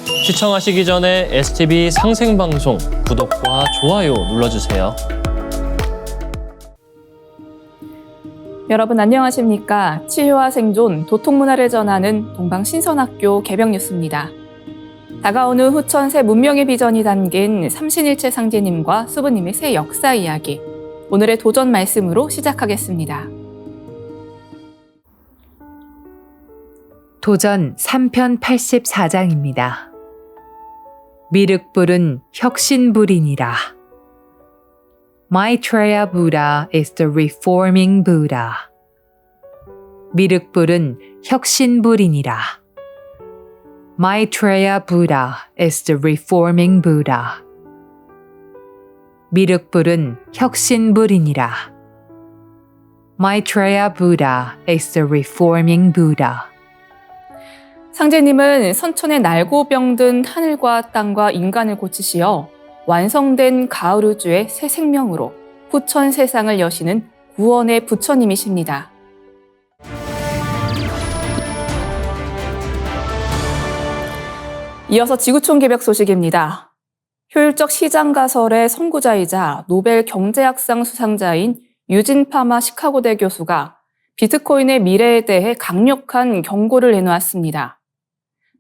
시청하시기 전에 STV 상생방송 구독과 좋아요 눌러주세요. 여러분 안녕하십니까? 치유와 생존, 도통문화를 전하는 동방신선학교 개병 뉴스입니다. 다가오는 후천 새 문명의 비전이 담긴 삼신일체 상제님과 수부님의 새 역사 이야기, 오늘의 도전 말씀으로 시작하겠습니다. 도전 3편 84장입니다. 미륵불은 혁신불이니라. Maitreya Buddha is the reforming Buddha. 미륵불은 혁신불이니라. Maitreya Buddha is the reforming Buddha. 미륵불은 혁신불이니라. Maitreya Buddha is the reforming Buddha. 상제님은 선천에 날고 병든 하늘과 땅과 인간을 고치시어 완성된 가을 우주의 새 생명으로 후천 세상을 여시는 구원의 부처님이십니다. 이어서 지구촌 개벽 소식입니다. 효율적 시장 가설의 선구자이자 노벨 경제학상 수상자인 유진 파마 시카고대 교수가 비트코인의 미래에 대해 강력한 경고를 내놓았습니다.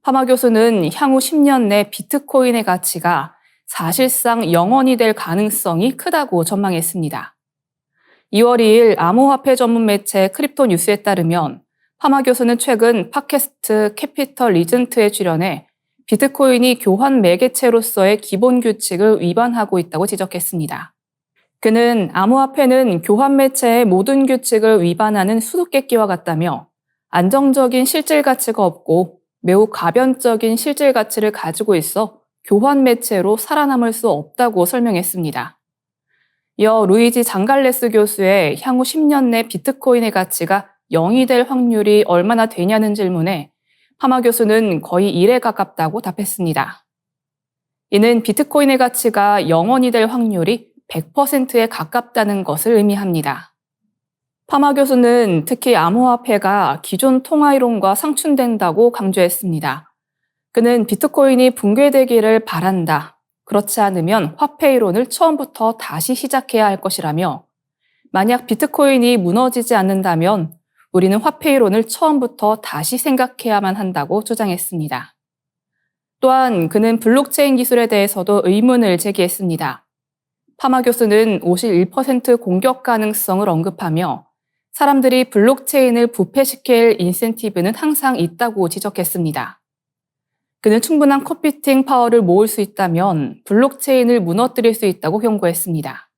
파마 교수는 향후 10년 내 비트코인의 가치가 사실상 0원이 될 가능성이 크다고 전망했습니다. 2월 2일 암호화폐 전문 매체 크립토 뉴스에 따르면 파마 교수는 최근 팟캐스트 캐피털 리전트에 출연해 비트코인이 교환 매개체로서의 기본 규칙을 위반하고 있다고 지적했습니다. 그는 암호화폐는 교환 매체의 모든 규칙을 위반하는 수수께끼와 같다며 안정적인 실질 가치가 없고 매우 가변적인 실질 가치를 가지고 있어 교환 매체로 살아남을 수 없다고 설명했습니다. 이어 루이지 장갈레스 교수의 향후 10년 내 비트코인의 가치가 0이 될 확률이 얼마나 되냐는 질문에 파마 교수는 거의 1에 가깝다고 답했습니다. 이는 비트코인의 가치가 0원이 될 확률이 100%에 가깝다는 것을 의미합니다. 파마 교수는 특히 암호화폐가 기존 통화이론과 상충된다고 강조했습니다. 그는 비트코인이 붕괴되기를 바란다. 그렇지 않으면 화폐이론을 처음부터 다시 시작해야 할 것이라며 만약 비트코인이 무너지지 않는다면 우리는 화폐이론을 처음부터 다시 생각해야만 한다고 주장했습니다. 또한 그는 블록체인 기술에 대해서도 의문을 제기했습니다. 파마 교수는 51% 공격 가능성을 언급하며 사람들이 블록체인을 부패시킬 인센티브는 항상 있다고 지적했습니다. 그는 충분한 컴퓨팅 파워를 모을 수 있다면 블록체인을 무너뜨릴 수 있다고 경고했습니다.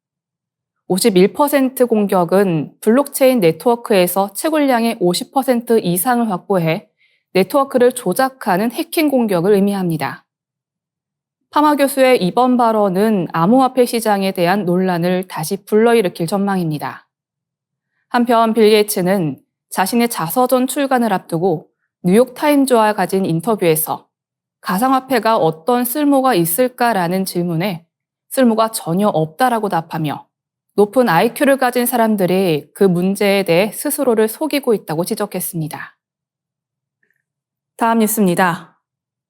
51% 공격은 블록체인 네트워크에서 채굴량의 50% 이상을 확보해 네트워크를 조작하는 해킹 공격을 의미합니다. 파마 교수의 이번 발언은 암호화폐 시장에 대한 논란을 다시 불러일으킬 전망입니다. 한편 빌 게이츠는 자신의 자서전 출간을 앞두고 뉴욕타임즈와 가진 인터뷰에서 가상화폐가 어떤 쓸모가 있을까라는 질문에 쓸모가 전혀 없다라고 답하며 높은 IQ를 가진 사람들이 그 문제에 대해 스스로를 속이고 있다고 지적했습니다. 다음 뉴스입니다.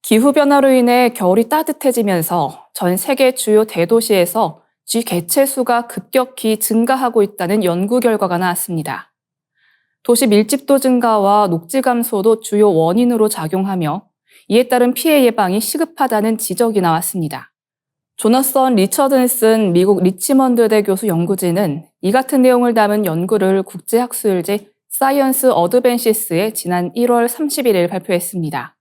기후변화로 인해 겨울이 따뜻해지면서 전 세계 주요 대도시에서 쥐 개체수가 급격히 증가하고 있다는 연구 결과가 나왔습니다. 도시 밀집도 증가와 녹지 감소도 주요 원인으로 작용하며 이에 따른 피해 예방이 시급하다는 지적이 나왔습니다. 조너선 리처든슨 미국 리치먼드대 교수 연구진은 이 같은 내용을 담은 연구를 국제학술지 사이언스 어드밴시스에 지난 1월 31일 발표했습니다.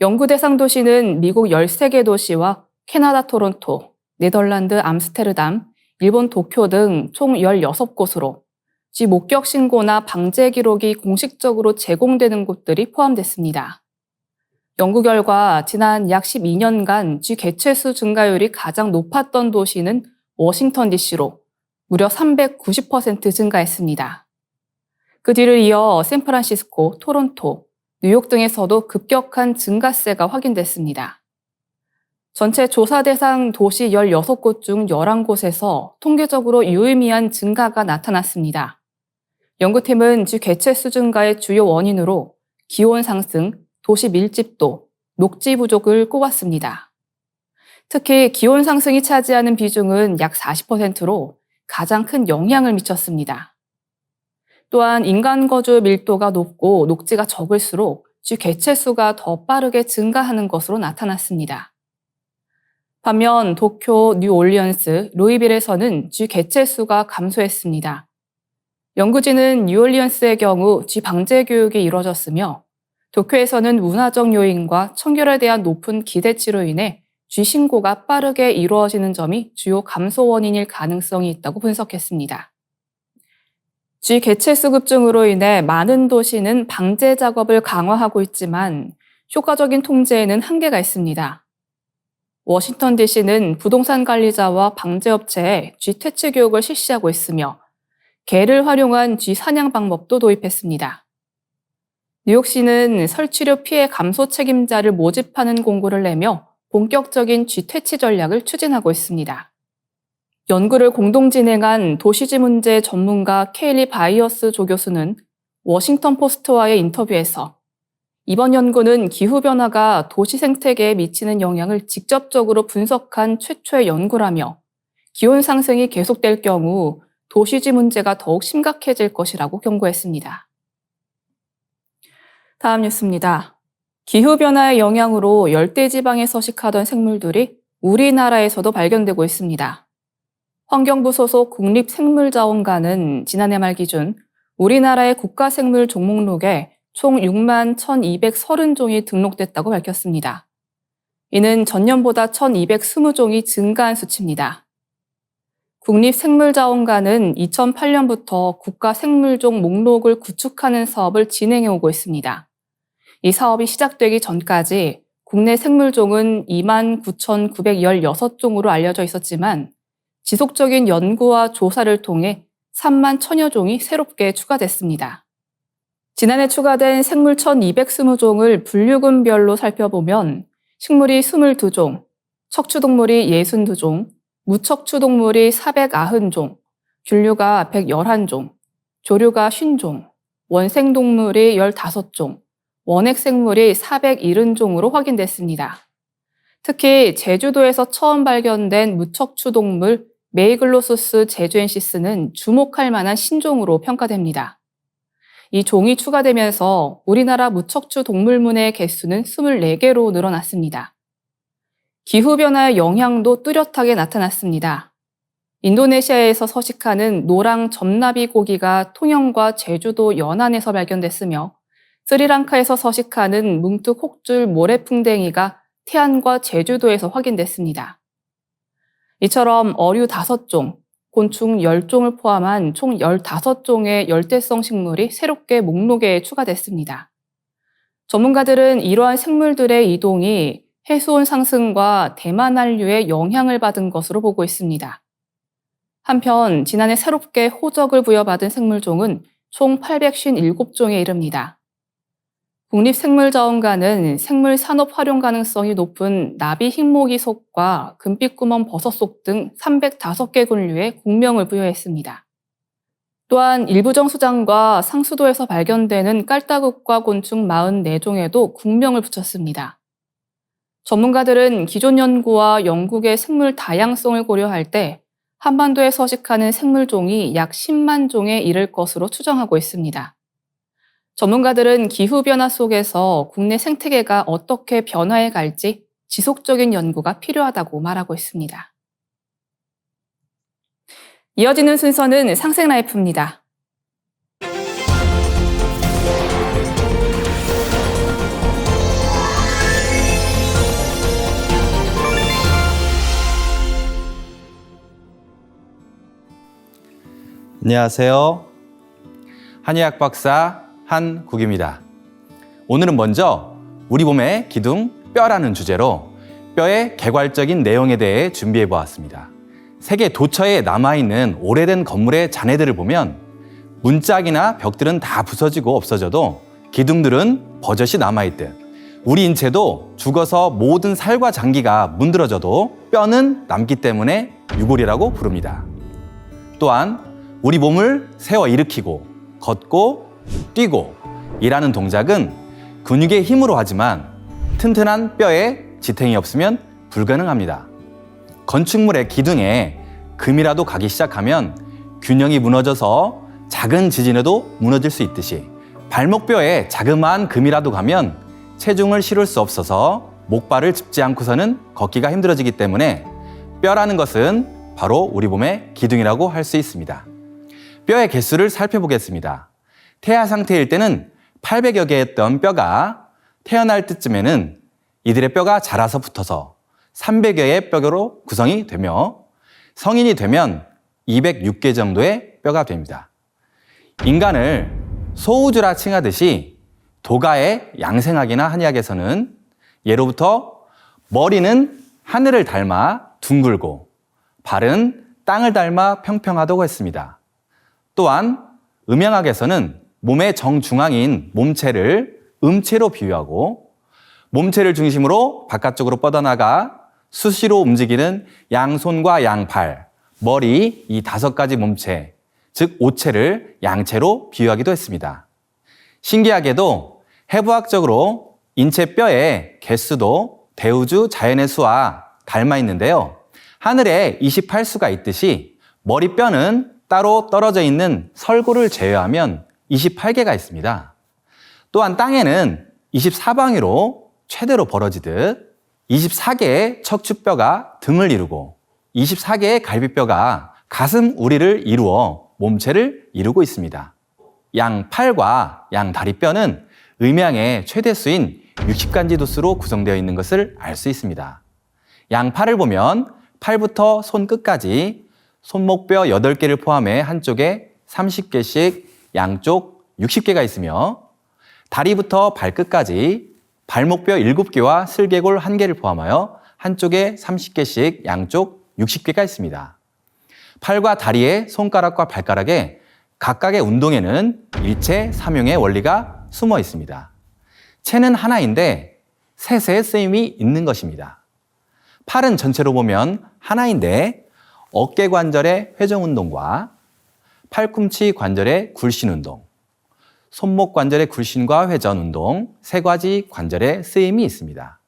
연구 대상 도시는 미국 13개 도시와 캐나다 토론토, 네덜란드 암스테르담, 일본 도쿄 등 총 16곳으로 쥐 목격 신고나 방제 기록이 공식적으로 제공되는 곳들이 포함됐습니다. 연구 결과 지난 약 12년간 쥐 개체수 증가율이 가장 높았던 도시는 워싱턴 DC로 무려 390% 증가했습니다. 그 뒤를 이어 샌프란시스코, 토론토, 뉴욕 등에서도 급격한 증가세가 확인됐습니다. 전체 조사 대상 도시 16곳 중 11곳에서 통계적으로 유의미한 증가가 나타났습니다. 연구팀은 쥐 개체수 증가의 주요 원인으로 기온 상승, 도시 밀집도, 녹지 부족을 꼽았습니다. 특히 기온 상승이 차지하는 비중은 약 40%로 가장 큰 영향을 미쳤습니다. 또한 인간 거주 밀도가 높고 녹지가 적을수록 쥐 개체 수가 더 빠르게 증가하는 것으로 나타났습니다. 반면 도쿄, 뉴올리언스, 루이빌에서는 쥐 개체 수가 감소했습니다. 연구진은 뉴올리언스의 경우 쥐 방제 교육이 이루어졌으며 도쿄에서는 문화적 요인과 청결에 대한 높은 기대치로 인해 쥐 신고가 빠르게 이루어지는 점이 주요 감소 원인일 가능성이 있다고 분석했습니다. 쥐 개체수 급증으로 인해 많은 도시는 방제 작업을 강화하고 있지만 효과적인 통제에는 한계가 있습니다. 워싱턴 DC는 부동산 관리자와 방제업체에 쥐 퇴치 교육을 실시하고 있으며 개를 활용한 쥐 사냥 방법도 도입했습니다. 뉴욕시는 설치료 피해 감소 책임자를 모집하는 공고를 내며 본격적인 쥐 퇴치 전략을 추진하고 있습니다. 연구를 공동 진행한 도시쥐 문제 전문가 케일리 바이어스 조교수는 워싱턴 포스트와의 인터뷰에서 이번 연구는 기후변화가 도시 생태계에 미치는 영향을 직접적으로 분석한 최초의 연구라며 기온 상승이 계속될 경우 도시쥐 문제가 더욱 심각해질 것이라고 경고했습니다. 다음 뉴스입니다. 기후변화의 영향으로 열대지방에 서식하던 생물들이 우리나라에서도 발견되고 있습니다. 환경부 소속 국립생물자원관은 지난해 말 기준 우리나라의 국가생물 종목록에 총 6만 1,230종이 등록됐다고 밝혔습니다. 이는 전년보다 1,220종이 증가한 수치입니다. 국립생물자원관은 2008년부터 국가생물종 목록을 구축하는 사업을 진행해 오고 있습니다. 이 사업이 시작되기 전까지 국내 생물종은 29,916종으로 알려져 있었지만 지속적인 연구와 조사를 통해 3만 1,000여 종이 새롭게 추가됐습니다. 지난해 추가된 생물 1,220종을 분류군별로 살펴보면 식물이 22종, 척추동물이 62종, 무척추동물이 490종, 균류가 111종, 조류가 50종, 원생동물이 15종, 원핵생물이 470종으로 확인됐습니다. 특히 제주도에서 처음 발견된 무척추동물 메이글로소스 제주엔시스는 주목할 만한 신종으로 평가됩니다. 이 종이 추가되면서 우리나라 무척추 동물문의 개수는 24개로 늘어났습니다. 기후변화의 영향도 뚜렷하게 나타났습니다. 인도네시아에서 서식하는 노랑 점나비 고기가 통영과 제주도 연안에서 발견됐으며 스리랑카에서 서식하는 뭉툭혹줄 모래풍뎅이가 태안과 제주도에서 확인됐습니다. 이처럼 어류 5종, 곤충 10종을 포함한 총 15종의 열대성 식물이 새롭게 목록에 추가됐습니다. 전문가들은 이러한 생물들의 이동이 해수온 상승과 대만 한류의 영향을 받은 것으로 보고 있습니다. 한편 지난해 새롭게 호적을 부여받은 생물종은 총 857종에 이릅니다. 국립생물자원관은 생물 산업 활용 가능성이 높은 나비 흰모기 속과 금빛구멍 버섯 속 등 305개 군류에 국명을 부여했습니다. 또한 일부정수장과 상수도에서 발견되는 깔따국과 곤충 44종에도 국명을 붙였습니다. 전문가들은 기존 연구와 영국의 생물 다양성을 고려할 때 한반도에 서식하는 생물종이 약 10만 종에 이를 것으로 추정하고 있습니다. 전문가들은 기후변화 속에서 국내 생태계가 어떻게 변화해 갈지 지속적인 연구가 필요하다고 말하고 있습니다. 이어지는 순서는 상생라이프입니다. 안녕하세요. 한의학 박사 한국입니다. 오늘은 먼저 우리 몸의 기둥 뼈라는 주제로 뼈의 개괄적인 내용에 대해 준비해 보았습니다. 세계 도처에 남아있는 오래된 건물의 잔해들을 보면 문짝이나 벽들은 다 부서지고 없어져도 기둥들은 버젓이 남아있듯 우리 인체도 죽어서 모든 살과 장기가 문드러져도 뼈는 남기 때문에 유골이라고 부릅니다. 또한 우리 몸을 세워 일으키고 걷고 뛰고 일하는 동작은 근육의 힘으로 하지만 튼튼한 뼈에 지탱이 없으면 불가능합니다. 건축물의 기둥에 금이라도 가기 시작하면 균형이 무너져서 작은 지진에도 무너질 수 있듯이 발목뼈에 자그마한 금이라도 가면 체중을 실을 수 없어서 목발을 짚지 않고서는 걷기가 힘들어지기 때문에 뼈라는 것은 바로 우리 몸의 기둥이라고 할 수 있습니다. 뼈의 개수를 살펴보겠습니다. 태아 상태일 때는 800여 개였던 뼈가 태어날 때쯤에는 이들의 뼈가 자라서 붙어서 300여의 뼈로 구성이 되며 성인이 되면 206개 정도의 뼈가 됩니다. 인간을 소우주라 칭하듯이 도가의 양생학이나 한의학에서는 예로부터 머리는 하늘을 닮아 둥글고 발은 땅을 닮아 평평하다고 했습니다. 또한 음양학에서는 몸의 정중앙인 몸체를 음체로 비유하고 몸체를 중심으로 바깥쪽으로 뻗어나가 수시로 움직이는 양손과 양팔, 머리 이 5가지 몸체, 즉 오체를 양체로 비유하기도 했습니다. 신기하게도 해부학적으로 인체 뼈의 개수도 대우주 자연의 수와 닮아 있는데요. 하늘에 28수가 있듯이 머리뼈는 따로 떨어져 있는 설구를 제외하면 28개가 있습니다. 또한 땅에는 24방위로 최대로 벌어지듯 24개의 척추뼈가 등을 이루고 24개의 갈비뼈가 가슴 우리를 이루어 몸체를 이루고 있습니다. 양팔과 양다리뼈는 음양의 최대수인 60간지 도수로 구성되어 있는 것을 알 수 있습니다. 양팔을 보면 팔부터 손끝까지 손목뼈 8개를 포함해 한쪽에 30개씩 양쪽 60개가 있으며 다리부터 발끝까지 발목뼈 7개와 슬개골 1개를 포함하여 한쪽에 30개씩 양쪽 60개가 있습니다. 팔과 다리의 손가락과 발가락에 각각의 운동에는 일체 삼용의 원리가 숨어 있습니다. 체는 하나인데 세세의 쓰임이 있는 것입니다. 팔은 전체로 보면 하나인데 어깨 관절의 회전 운동과 팔꿈치 관절의 굴신 운동, 손목 관절의 굴신과 회전 운동 3가지 관절의 쓰임이 있습니다.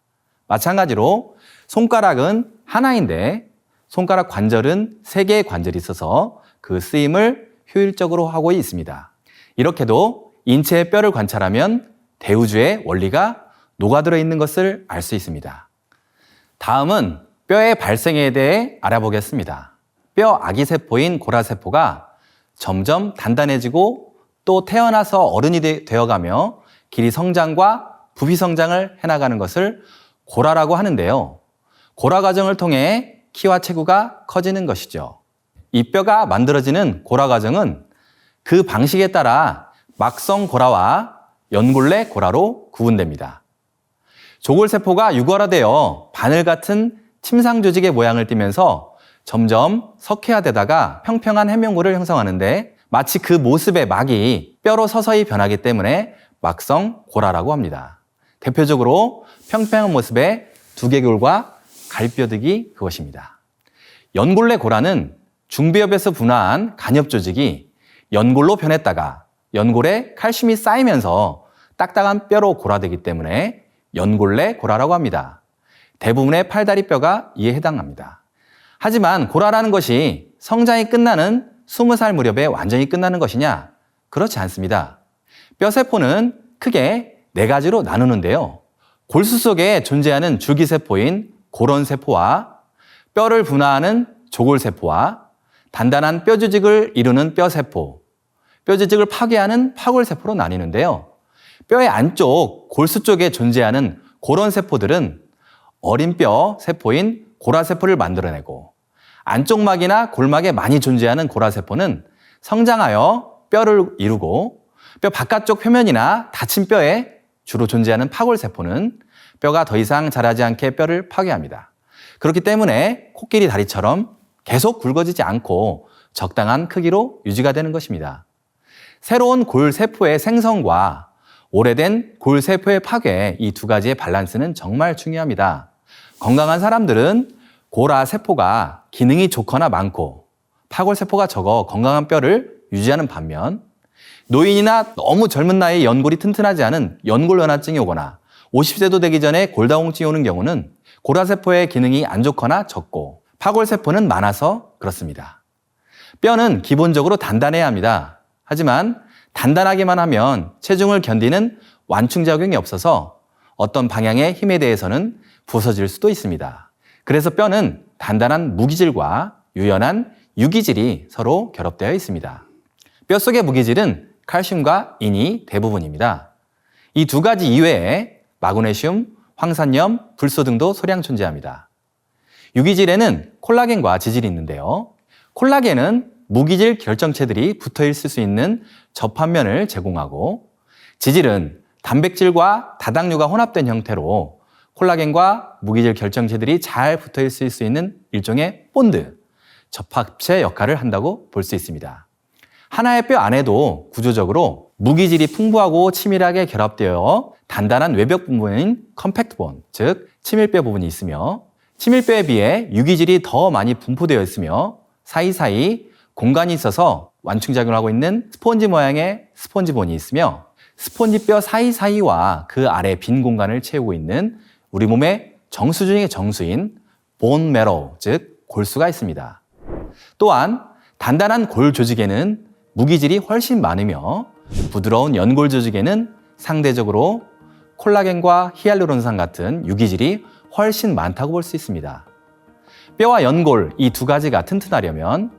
마찬가지로 손가락은 하나인데 손가락 관절은 3개의 관절이 있어서 그 쓰임을 효율적으로 하고 있습니다. 이렇게도 인체의 뼈를 관찰하면 대우주의 원리가 녹아들어 있는 것을 알 수 있습니다. 다음은 뼈의 발생에 대해 알아보겠습니다. 뼈 아기세포인 고라세포가 점점 단단해지고 또 태어나서 어른이 되어가며 길이 성장과 부비 성장을 해나가는 것을 고라라고 하는데요. 고라 과정을 통해 키와 체구가 커지는 것이죠. 이 뼈가 만들어지는 고라 과정은 그 방식에 따라 막성 고라와 연골내 고라로 구분됩니다. 조골세포가 유골화되어 바늘 같은 침상 조직의 모양을 띠면서 점점 석회화되다가 평평한 해면골을 형성하는데 마치 그 모습의 막이 뼈로 서서히 변하기 때문에 막성 고라라고 합니다. 대표적으로 평평한 모습의 두개골과 갈뼈득이 그것입니다. 연골내 고라는 중비엽에서 분화한 간엽 조직이 연골로 변했다가 연골에 칼슘이 쌓이면서 딱딱한 뼈로 고라되기 때문에 연골내 고라라고 합니다. 대부분의 팔다리뼈가 이에 해당합니다. 하지만 고라라는 것이 성장이 끝나는 20살 무렵에 완전히 끝나는 것이냐? 그렇지 않습니다. 뼈세포는 크게 4가지로 나누는데요. 골수 속에 존재하는 줄기세포인 골원세포와 뼈를 분화하는 조골세포와 단단한 뼈조직을 이루는 뼈세포, 뼈조직을 파괴하는 파골세포로 나뉘는데요. 뼈의 안쪽 골수 쪽에 존재하는 골원세포들은 어린 뼈 세포인 고라세포를 만들어내고 안쪽 막이나 골막에 많이 존재하는 고라세포는 성장하여 뼈를 이루고 뼈 바깥쪽 표면이나 다친 뼈에 주로 존재하는 파골세포는 뼈가 더 이상 자라지 않게 뼈를 파괴합니다. 그렇기 때문에 코끼리 다리처럼 계속 굵어지지 않고 적당한 크기로 유지가 되는 것입니다. 새로운 골세포의 생성과 오래된 골세포의 파괴, 이 2가지의 밸런스는 정말 중요합니다. 건강한 사람들은 고라세포가 기능이 좋거나 많고 파골세포가 적어 건강한 뼈를 유지하는 반면 노인이나 너무 젊은 나이에 연골이 튼튼하지 않은 연골연화증이 오거나 50세도 되기 전에 골다공증이 오는 경우는 고라세포의 기능이 안 좋거나 적고 파골세포는 많아서 그렇습니다. 뼈는 기본적으로 단단해야 합니다. 하지만 단단하기만 하면 체중을 견디는 완충작용이 없어서 어떤 방향의 힘에 대해서는 부서질 수도 있습니다. 그래서 뼈는 단단한 무기질과 유연한 유기질이 서로 결합되어 있습니다. 뼈 속의 무기질은 칼슘과 인이 대부분입니다. 이 두 가지 이외에 마그네슘, 황산염, 불소 등도 소량 존재합니다. 유기질에는 콜라겐과 지질이 있는데요. 콜라겐은 무기질 결정체들이 붙어 있을 수 있는 접합면을 제공하고, 지질은 단백질과 다당류가 혼합된 형태로 콜라겐과 무기질 결정체들이 잘 붙어 있을 수 있는 일종의 본드, 접합체 역할을 한다고 볼 수 있습니다. 하나의 뼈 안에도 구조적으로 무기질이 풍부하고 치밀하게 결합되어 단단한 외벽 부분인 컴팩트 본, 즉 치밀뼈 부분이 있으며, 치밀뼈에 비해 유기질이 더 많이 분포되어 있으며 사이사이 공간이 있어서 완충작용을 하고 있는 스폰지 모양의 스폰지본이 있으며, 스폰지뼈 사이사이와 그 아래 빈 공간을 채우고 있는 우리 몸의 정수 중의 정수인 본 매로우, 즉 골수가 있습니다. 또한 단단한 골 조직에는 무기질이 훨씬 많으며, 부드러운 연골 조직에는 상대적으로 콜라겐과 히알루론산 같은 유기질이 훨씬 많다고 볼 수 있습니다. 뼈와 연골 이 두 가지가 튼튼하려면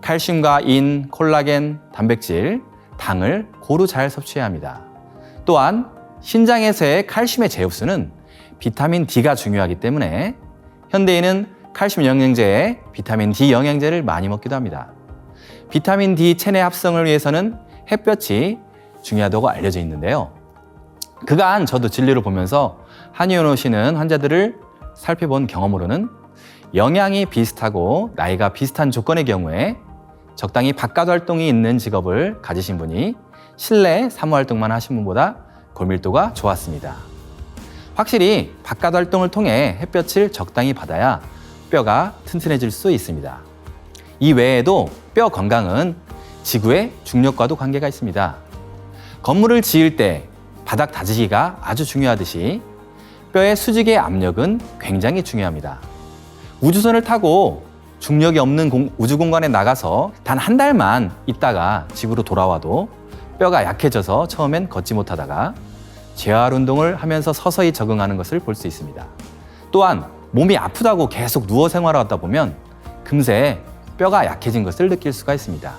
칼슘과 인, 콜라겐, 단백질, 당을 고루 잘 섭취해야 합니다. 또한 신장에서의 칼슘의 제흡수는 비타민 D가 중요하기 때문에 현대인은 칼슘 영양제에 비타민 D 영양제를 많이 먹기도 합니다. 비타민 D 체내 합성을 위해서는 햇볕이 중요하다고 알려져 있는데요. 그간 저도 진료를 보면서 한의원 오시는 환자들을 살펴본 경험으로는 영양이 비슷하고 나이가 비슷한 조건의 경우에 적당히 바깥 활동이 있는 직업을 가지신 분이 실내 사무 활동만 하신 분보다 골밀도가 좋았습니다. 확실히 바깥 활동을 통해 햇볕을 적당히 받아야 뼈가 튼튼해질 수 있습니다. 이 외에도 뼈 건강은 지구의 중력과도 관계가 있습니다. 건물을 지을 때 바닥 다지기가 아주 중요하듯이 뼈의 수직의 압력은 굉장히 중요합니다. 우주선을 타고 중력이 없는 우주 공간에 나가서 단 한 달만 있다가 집으로 돌아와도 뼈가 약해져서 처음엔 걷지 못하다가 재활 운동을 하면서 서서히 적응하는 것을 볼 수 있습니다. 또한 몸이 아프다고 계속 누워 생활하다 보면 금세 뼈가 약해진 것을 느낄 수가 있습니다.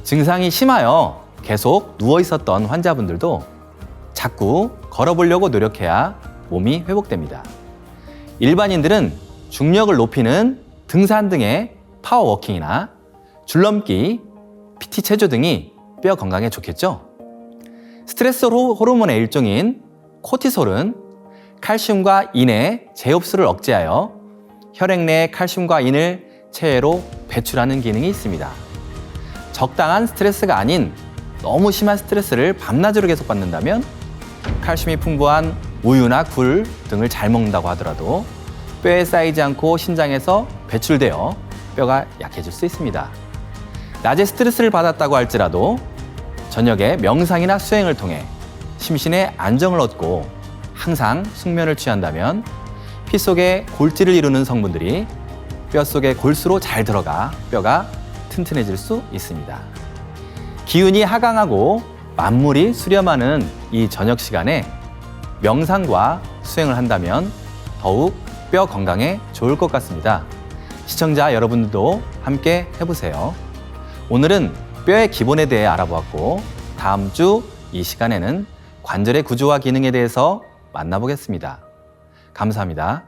증상이 심하여 계속 누워 있었던 환자분들도 자꾸 걸어보려고 노력해야 몸이 회복됩니다. 일반인들은 중력을 높이는 등산 등의 파워워킹이나 줄넘기, PT 체조 등이 뼈 건강에 좋겠죠? 스트레스 호르몬의 일종인 코티솔은 칼슘과 인의 재흡수를 억제하여 혈액 내에 칼슘과 인을 체외로 배출하는 기능이 있습니다. 적당한 스트레스가 아닌 너무 심한 스트레스를 밤낮으로 계속 받는다면 칼슘이 풍부한 우유나 굴 등을 잘 먹는다고 하더라도 뼈에 쌓이지 않고 신장에서 배출되어 뼈가 약해질 수 있습니다. 낮에 스트레스를 받았다고 할지라도 저녁에 명상이나 수행을 통해 심신의 안정을 얻고 항상 숙면을 취한다면 피 속에 골질을 이루는 성분들이 뼈 속에 골수로 잘 들어가 뼈가 튼튼해질 수 있습니다. 기운이 하강하고 만물이 수렴하는 이 저녁 시간에 명상과 수행을 한다면 더욱 뼈 건강에 좋을 것 같습니다. 시청자 여러분들도 함께 해보세요. 오늘은 뼈의 기본에 대해 알아보았고 다음 주 이 시간에는 관절의 구조와 기능에 대해서 만나보겠습니다. 감사합니다.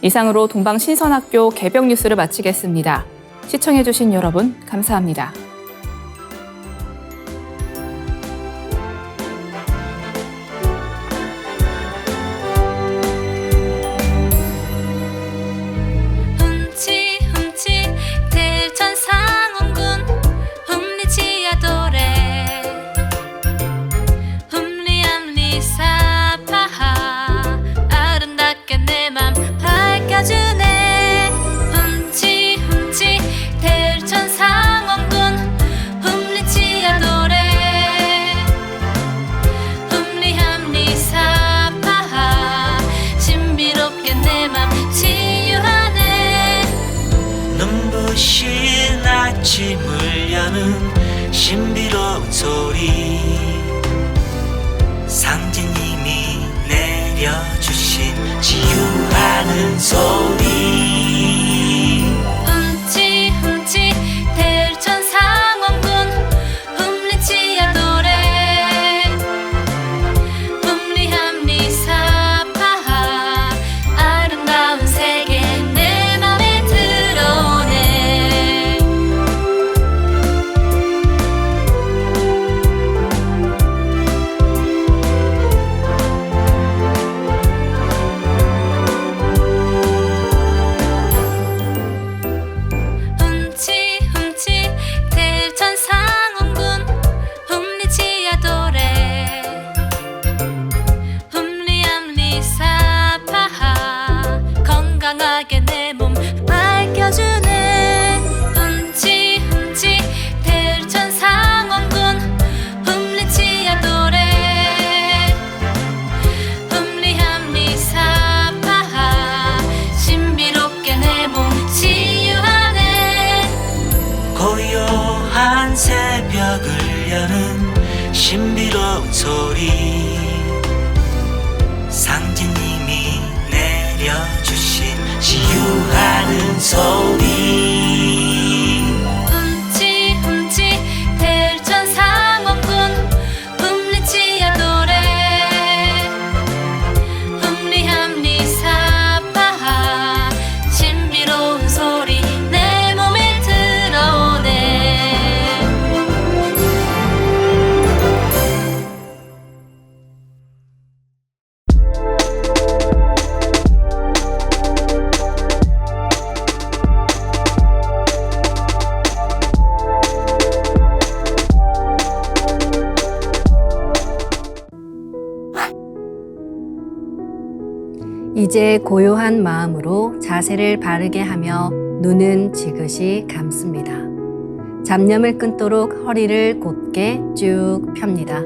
이상으로 동방신선학교 개병 뉴스를 마치겠습니다. 시청해주신 여러분 감사합니다. 주네 훔치 훔치 대천상원군 여는 신비로운 소리 상제님이 내려주신 치유하는 소리 훔치 훔치 대천상원군 훔리치야 노래 훔리함리 사파하 아름다운 세계 내 맘에 들어오네 훔치 훔치 대천상원군 훔리치야 도래 훔리암리 사파하 건강하게 내 몸 밝혀주네 훔치 훔치 대천상원군 훔리치야 도래 훔리함리 사파하 신비롭게 내 몸 치유하네 고요한 새벽을 여는 신비로운 소리 상제님이 내려주신 치유하는 소리 훔치 훔치 대천상원군 훔리치야 도래 훔리함리 사파하 신비로운 소리 내 몸에 들어오네 이제 고요한 마음으로 자세를 바르게 하며 눈은 지그시 감습니다. 잡념을 끊도록 허리를 곧게 쭉 펴니다.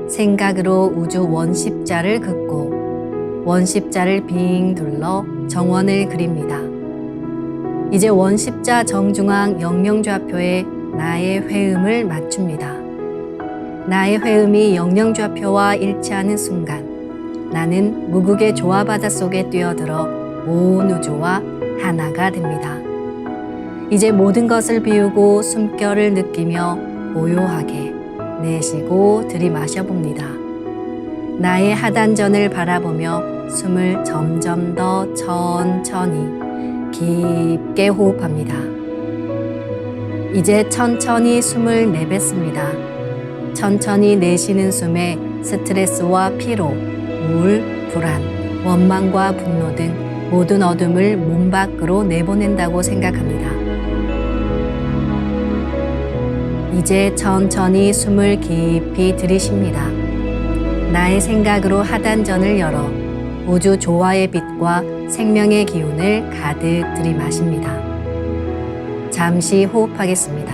생각으로 우주 원십자를 긋고 원십자를 빙 둘러 정원을 그립니다. 이제 원십자 정중앙 영영좌표에 나의 회음을 맞춥니다. 나의 회음이 영영좌표와 일치하는 순간 나는 무국의 조화바다 속에 뛰어들어 온 우주와 하나가 됩니다. 이제 모든 것을 비우고 숨결을 느끼며 고요하게 내쉬고 들이마셔 봅니다. 나의 하단전을 바라보며 숨을 점점 더 천천히 깊게 호흡합니다. 이제 천천히 숨을 내뱉습니다. 천천히 내쉬는 숨에 스트레스와 피로, 우울, 불안, 원망과 분노 등 모든 어둠을 몸 밖으로 내보낸다고 생각합니다. 이제 천천히 숨을 깊이 들이쉽니다. 나의 생각으로 하단전을 열어 우주 조화의 빛과 생명의 기운을 가득 들이마십니다. 잠시 호흡하겠습니다.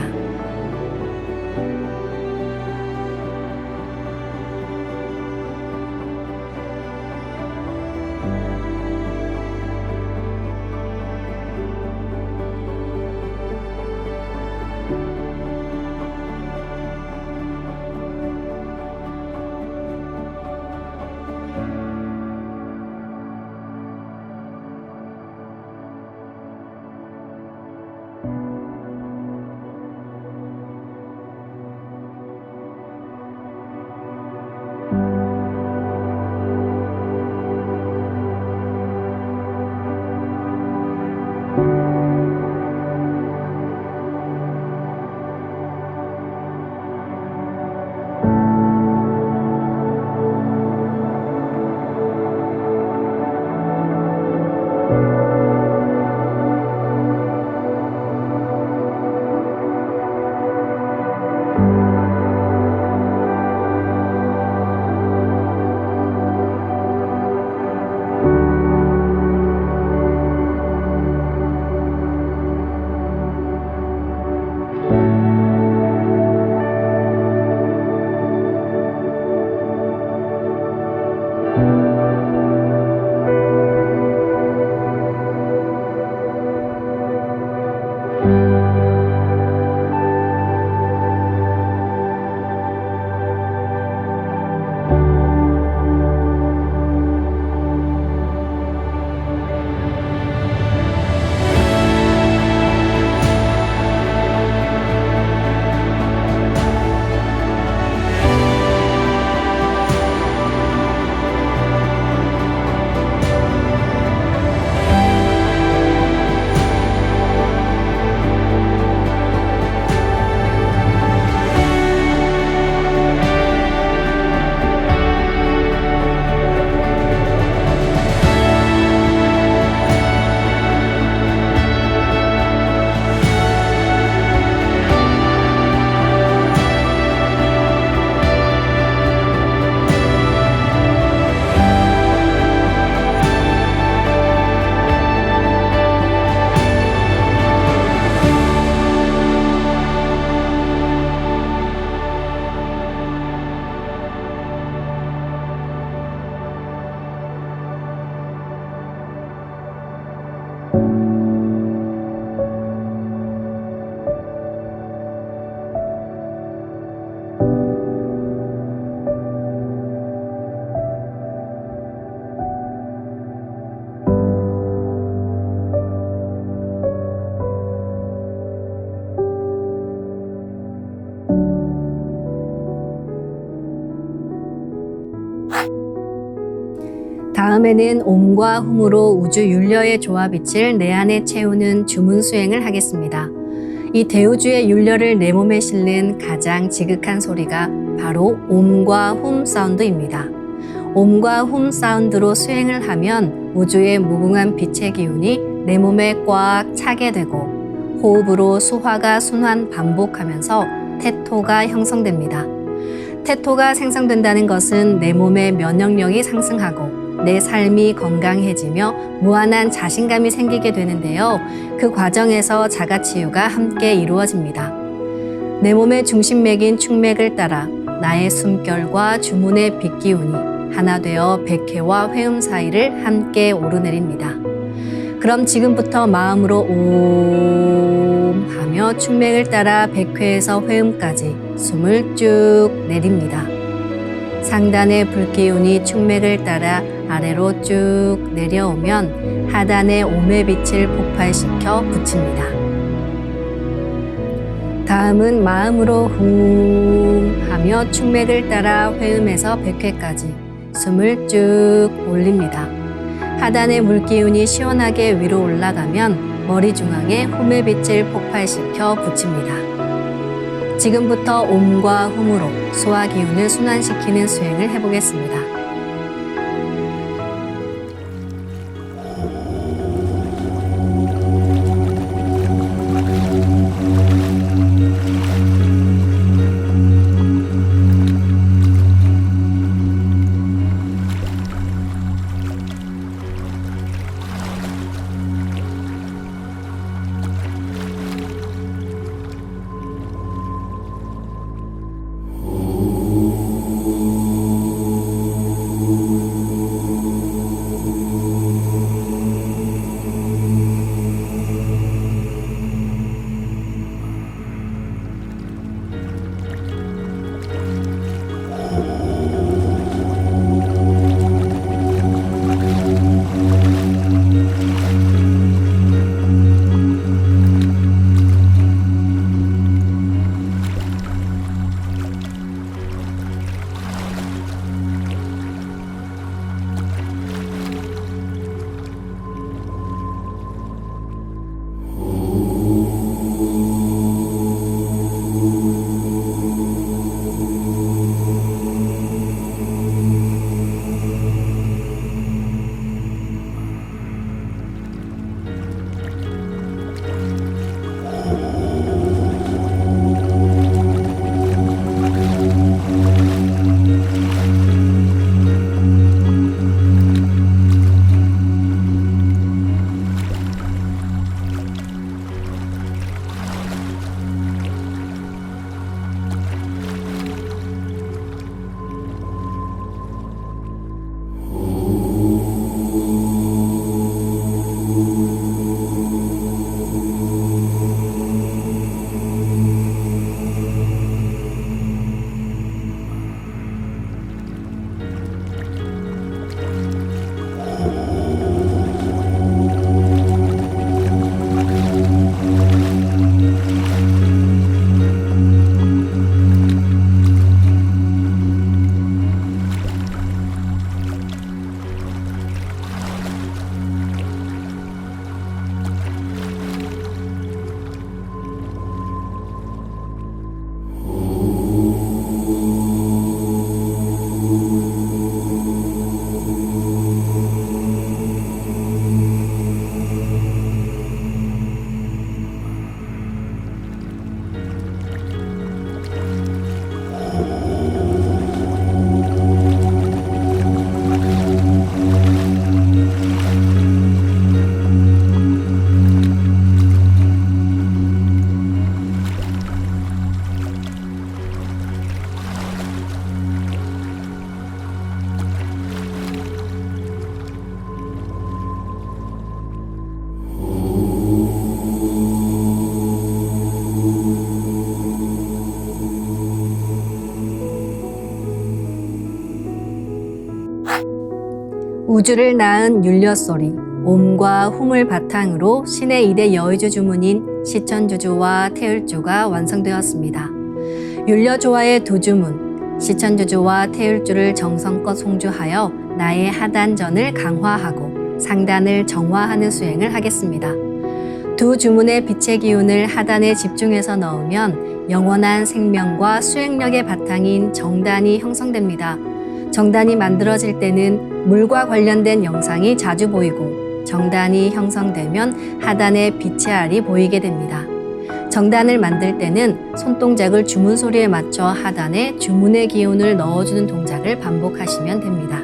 다음에는 옴과 훔으로 우주 율려의 조화빛을 내 안에 채우는 주문 수행을 하겠습니다. 이 대우주의 율려를 내 몸에 실는 가장 지극한 소리가 바로 옴과 훔 사운드입니다. 옴과 훔 사운드로 수행을 하면 우주의 무궁한 빛의 기운이 내 몸에 꽉 차게 되고 호흡으로 수화가 순환 반복하면서 태토가 형성됩니다. 태토가 생성된다는 것은 내 몸의 면역력이 상승하고 내 삶이 건강해지며 무한한 자신감이 생기게 되는데요. 그 과정에서 자가치유가 함께 이루어집니다. 내 몸의 중심맥인 축맥을 따라 나의 숨결과 주문의 빛기운이 하나 되어 백회와 회음 사이를 함께 오르내립니다. 그럼 지금부터 마음으로 옴 하며 축맥을 따라 백회에서 회음까지 숨을 쭉 내립니다. 상단의 불기운이 축맥을 따라 아래로 쭉 내려오면 하단의 옴의 빛을 폭발시켜 붙입니다. 다음은 마음으로 훔 하며 축맥을 따라 회음에서 백회까지 숨을 쭉 올립니다. 하단의 물기운이 시원하게 위로 올라가면 머리 중앙에 홈의 빛을 폭발시켜 붙입니다. 지금부터 옴과 훔으로 소화 기운을 순환시키는 수행을 해보겠습니다. 우주를 낳은 율려소리, 옴과 훔을 바탕으로 신의 2대 여의주 주문인 시천주주와 태을주가 완성되었습니다. 율려조화의 두 주문, 시천주주와 태율주를 정성껏 송주하여 나의 하단전을 강화하고 상단을 정화하는 수행을 하겠습니다. 두 주문의 빛의 기운을 하단에 집중해서 넣으면 영원한 생명과 수행력의 바탕인 정단이 형성됩니다. 정단이 만들어질 때는 물과 관련된 영상이 자주 보이고 정단이 형성되면 하단에 빛의 알이 보이게 됩니다. 정단을 만들 때는 손동작을 주문 소리에 맞춰 하단에 주문의 기운을 넣어주는 동작을 반복하시면 됩니다.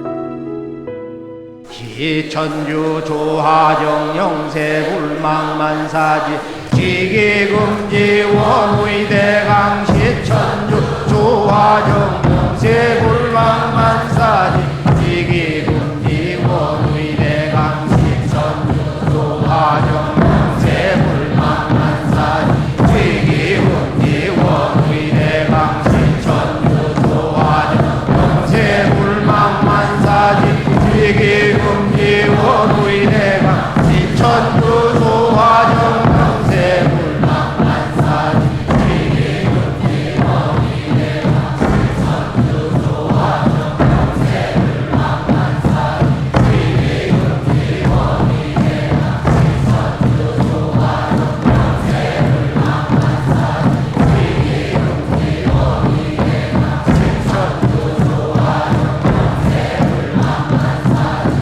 시천주 조하정 영세불망만사지 지기금지 원의대강 시천주 조하정 영세불망만사지 지기금지 원의대강 시천주 조하정 영세불망만사지 지기금지 원의대강 시천주 조하정 영세불망만사지 지기금지 원의대강 시천주 조하정 영세불망만사지 지기금지 원의대강 시천주 조하정 영세불망만사지 지기금지 원의대강 시천주 조하정 영세불망만사지 지기금지 원의대강 시천주 조하정 영세불망만사지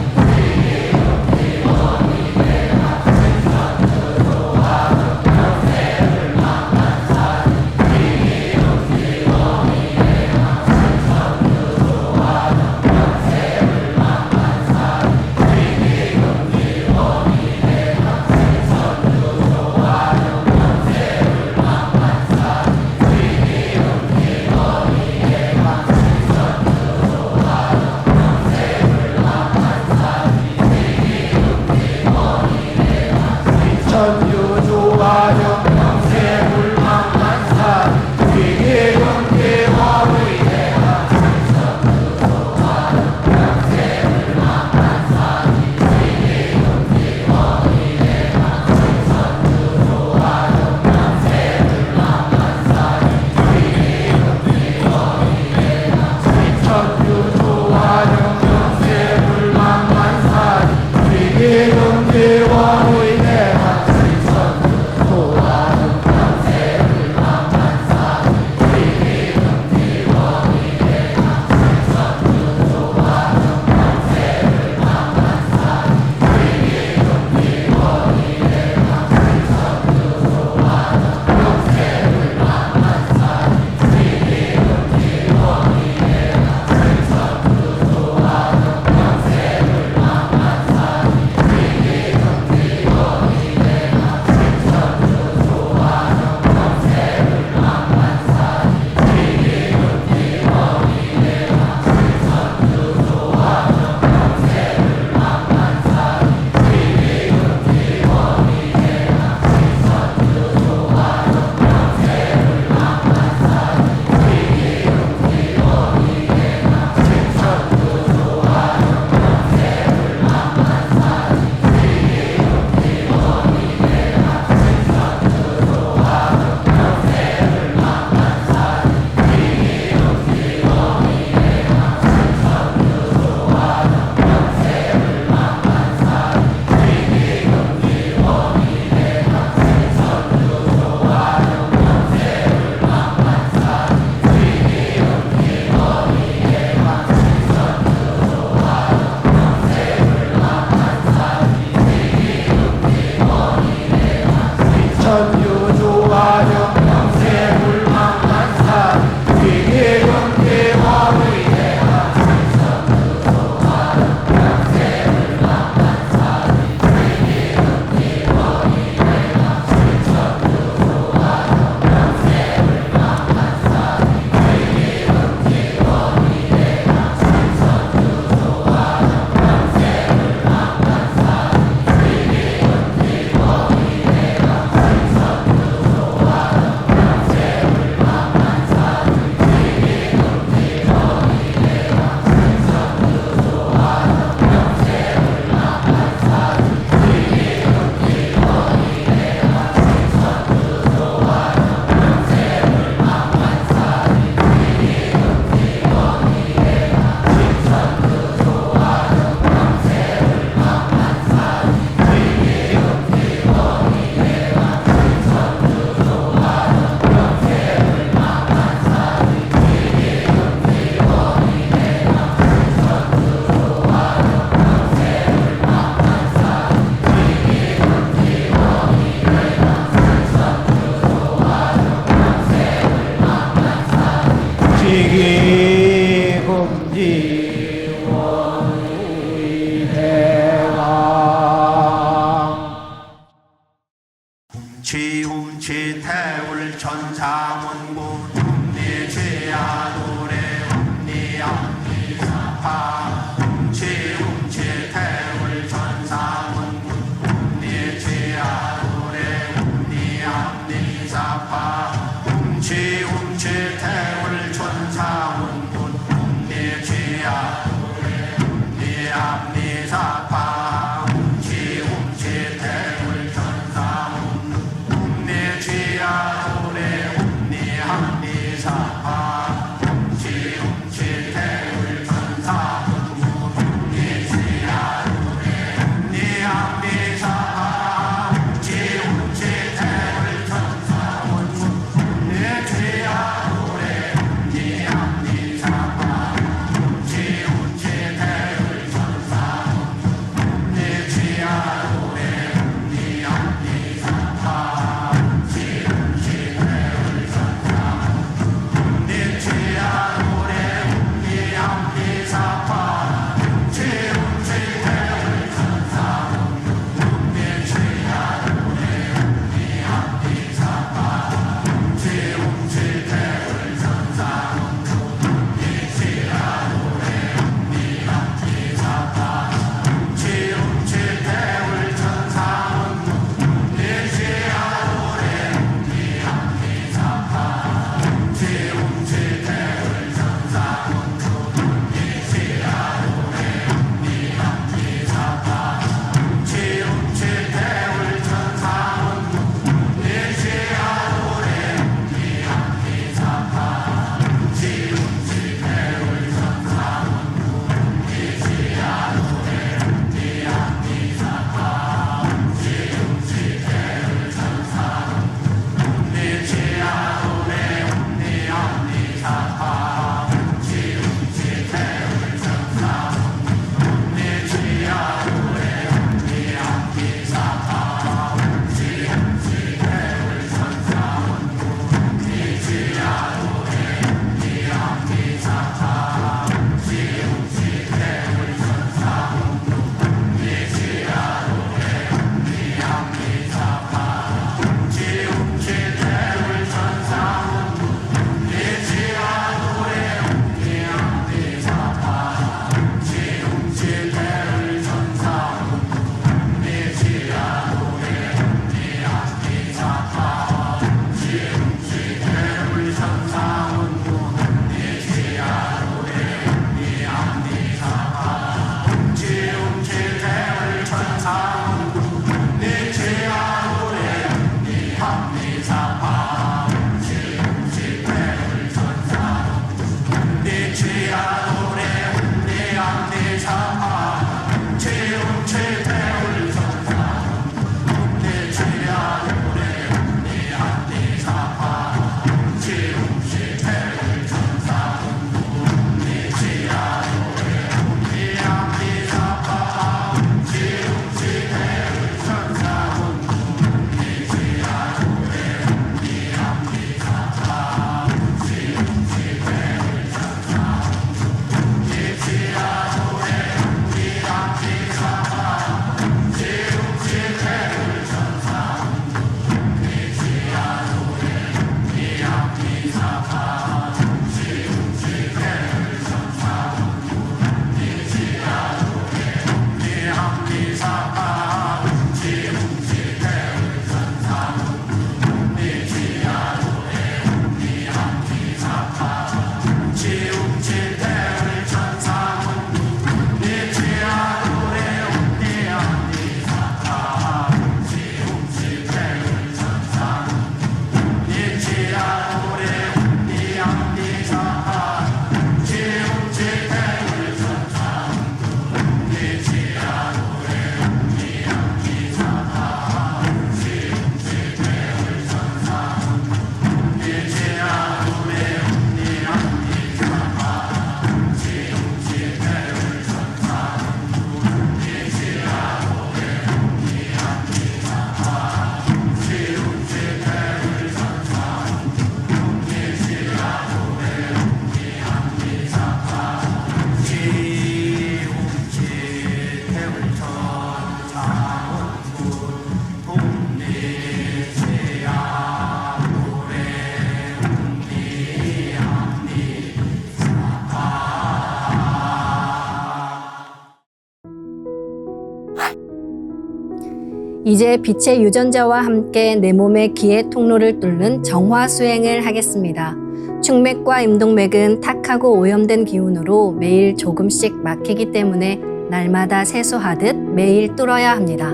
이제 빛의 유전자와 함께 내 몸의 기의 통로를 뚫는 정화 수행을 하겠습니다. 축맥과 임동맥은 탁하고 오염된 기운으로 매일 조금씩 막히기 때문에 날마다 세수하듯 매일 뚫어야 합니다.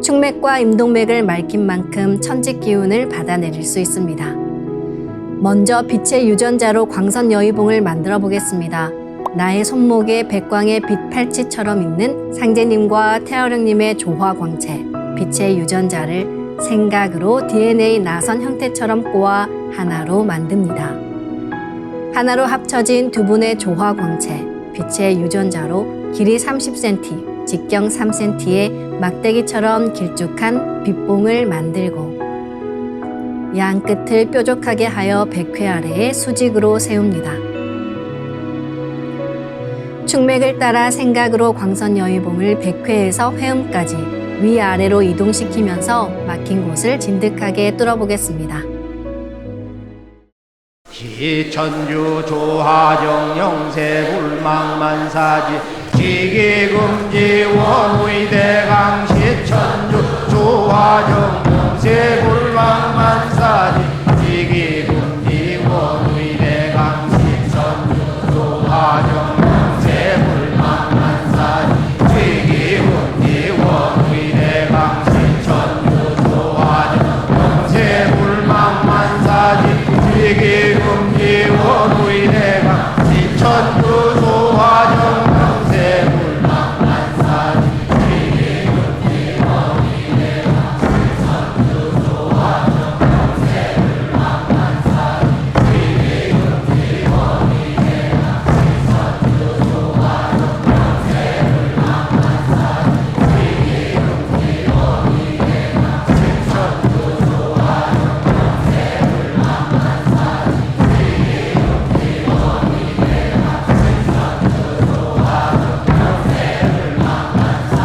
축맥과 임동맥을 맑힌 만큼 천직 기운을 받아내릴 수 있습니다. 먼저 빛의 유전자로 광선 여의봉을 만들어 보겠습니다. 나의 손목에 백광의 빛 팔찌처럼 있는 상제님과 태어령님의 조화광채, 빛의 유전자를 생각으로 DNA 나선 형태처럼 꼬아 하나로 만듭니다. 하나로 합쳐진 두 분의 조화광채, 빛의 유전자로 길이 30cm, 직경 3cm의 막대기처럼 길쭉한 빛봉을 만들고 양 끝을 뾰족하게 하여 백회 아래에 수직으로 세웁니다. 축맥을 따라 생각으로 광선 여의봉을 백회에서 회음까지 위아래로 이동시키면서 막힌 곳을 진득하게 뚫어보겠습니다. 기천주 조하정 영세 불망만사지 지기금지 원의대강 시천주 조하정 영세 불망만사지 지기금지 원의대강 시천주 조하정 영세 불망만사지 지기금지 원의대강 시천주 조하정 영세 불망만사지 지기금지 원의대강 시천주 조하정 영세 불망만사지 지기금지 원의대강 시천주 조하정 영세 불망만사지 지기금지 원의대강 시천주 조하정 영세 불망만사지 지기금지 원의대강 시천주 조하정 영세 불망만사지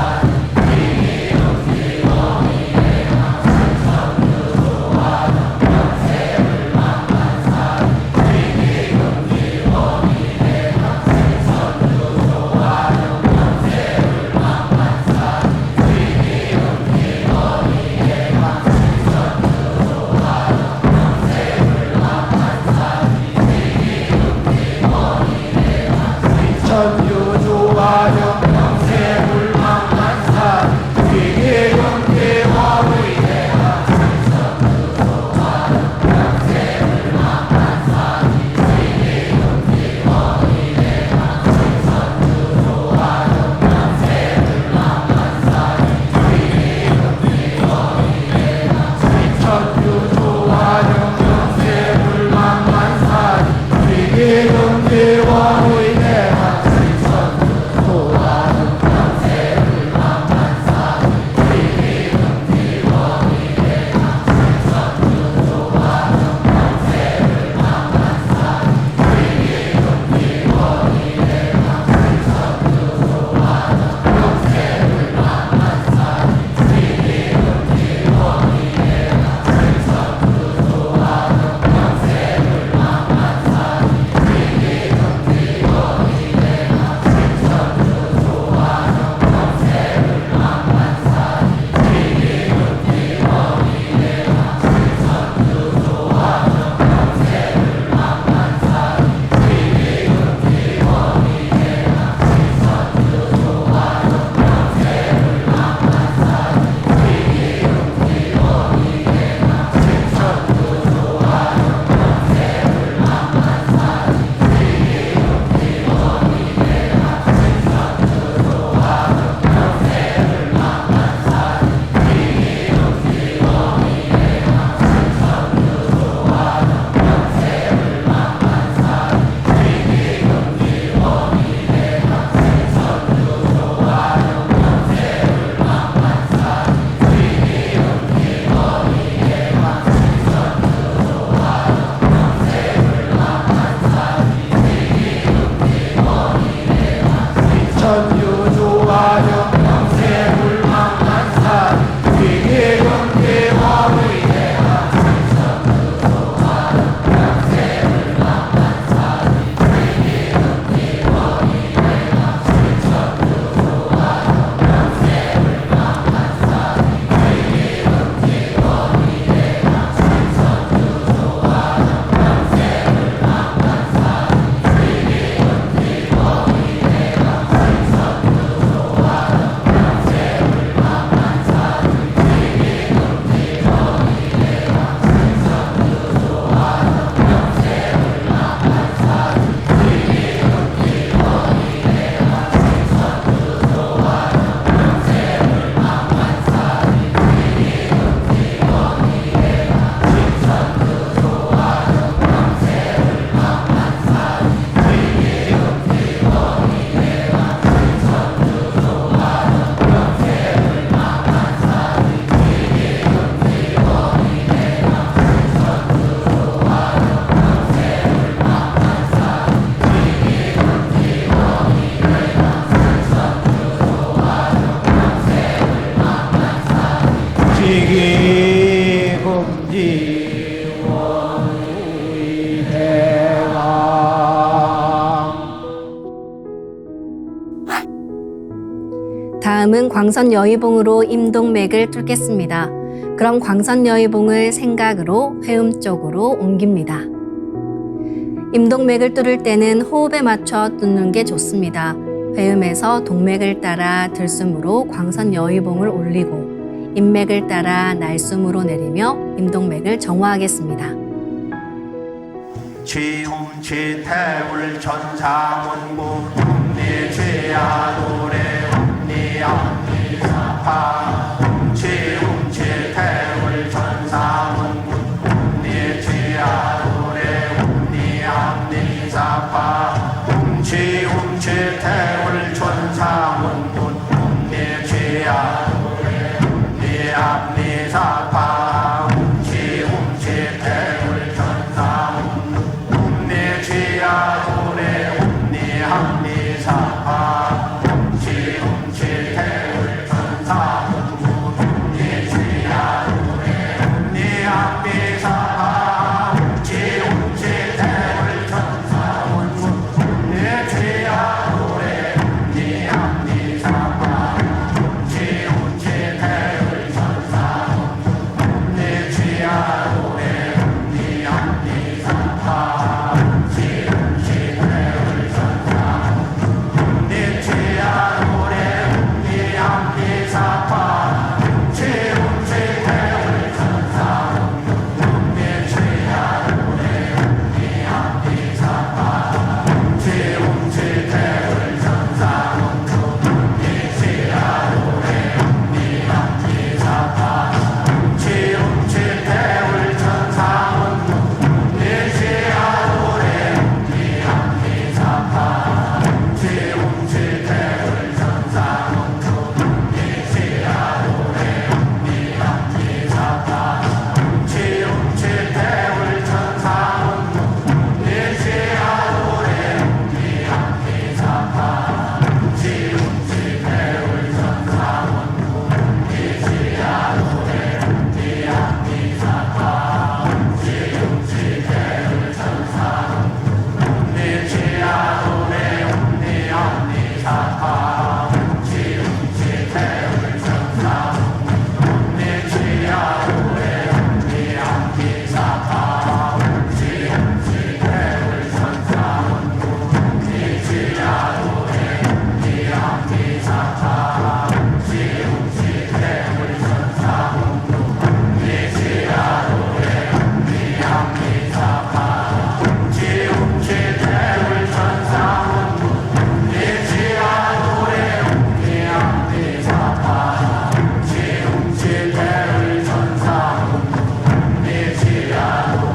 천주 조하정 영세 불망만사지 지기금지 원의대강 시천주 조하정 영세 불망만사지 지기금지 원의대강 시천주 조하정 영세 불망만사지 지기금지 원의대강 시천주 조하정 영세 불망만사지 지기금지 원의대강 천주 조하정 영세 불망만사지 지기금지 원의대강 시천주 조하정 영세 불망만사지 지기금지 원의대강 시천주 조하정 영세 불망만사지 지기금지 원의대강 시천주 조하정 영세 불망만사지 지기금지 원의대강 시천주 다음은 광선 여의봉으로 임동맥을 뚫겠습니다. 그럼 광선 여의봉을 생각으로 회음 쪽으로 옮깁니다. 임동맥을 뚫을 때는 호흡에 맞춰 뚫는 게 좋습니다. 회음에서 동맥을 따라 들숨으로 광선 여의봉을 올리고 인맥을 따라 날숨으로 내리며 임동맥을 정화하겠습니다. 취움취태울 천사문구 ум니취야 노래 ум니암니사파 취움취태울 천사문구 ум니취야 노래 ум니암니사파 취움취태울 천사문구 ум니취야 노래 ум니암니사파 취움취태울 천사문구 ум니취야 노래 ум니암니사파 취움취태울 천사문구 ум니취야 노래 ум니암니사파 취움취태울 천사문구 ум니취야 노래 ум니암니사파 취움취태울 천사문구 ум니취야 노래 ум니암니사파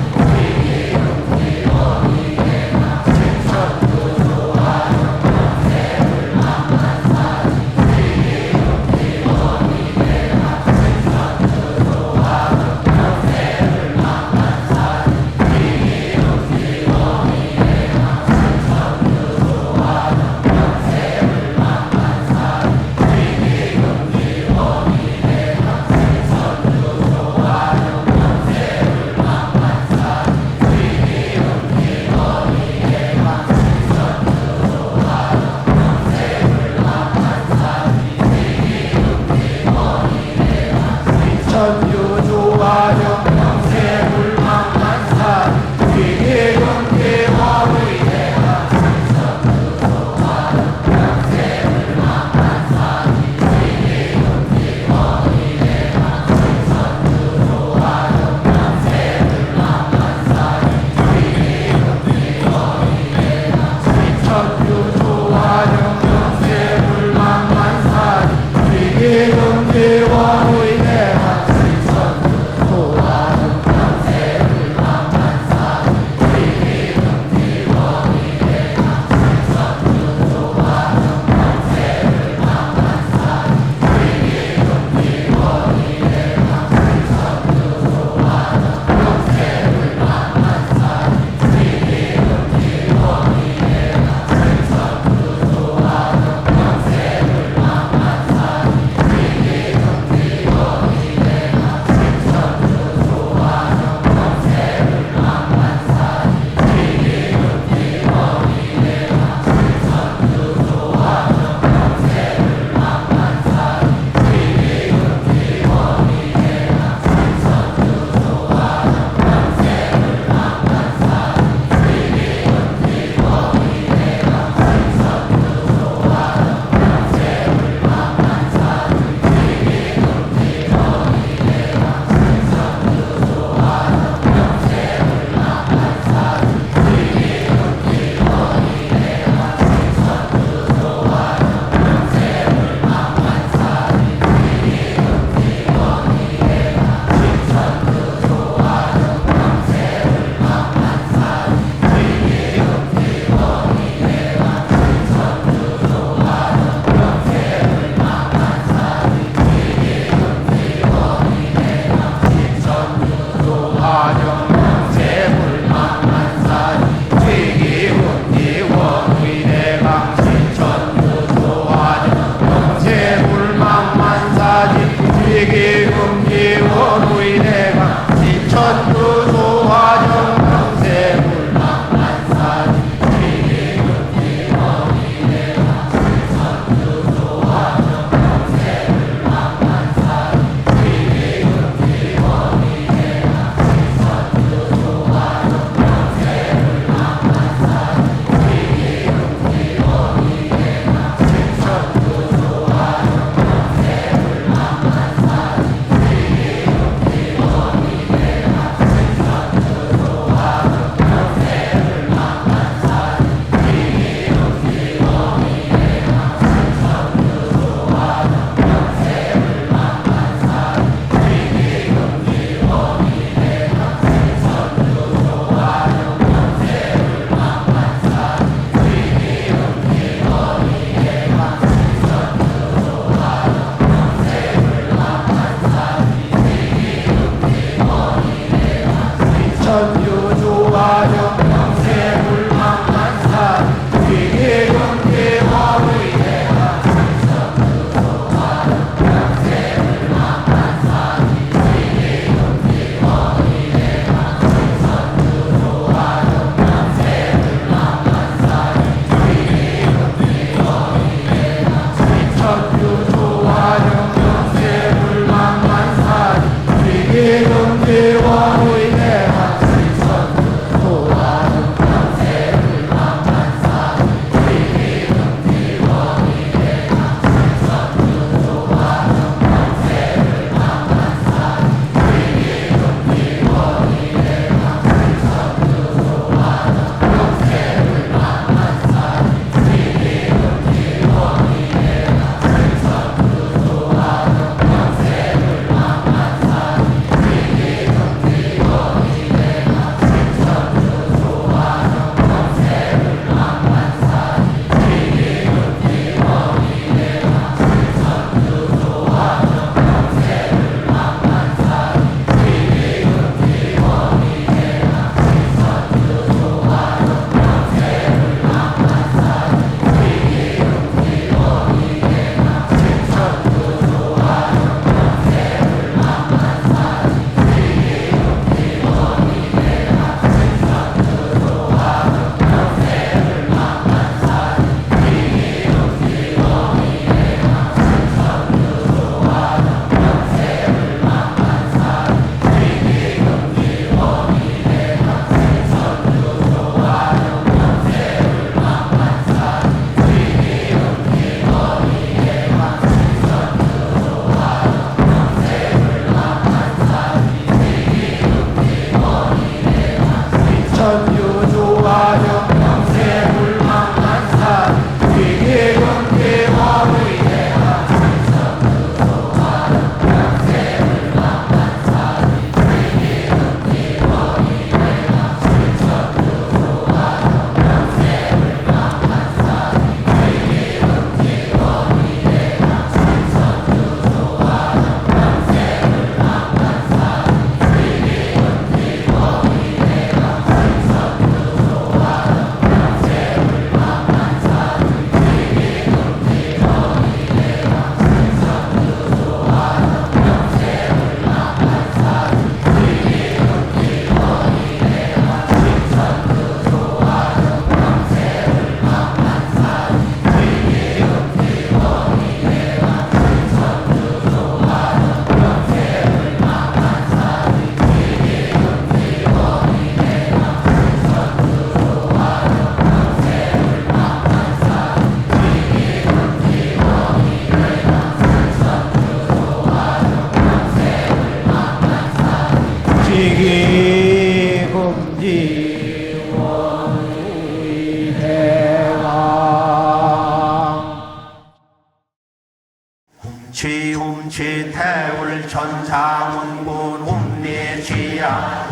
훔치 훔치 태울 천상원군 훔리지야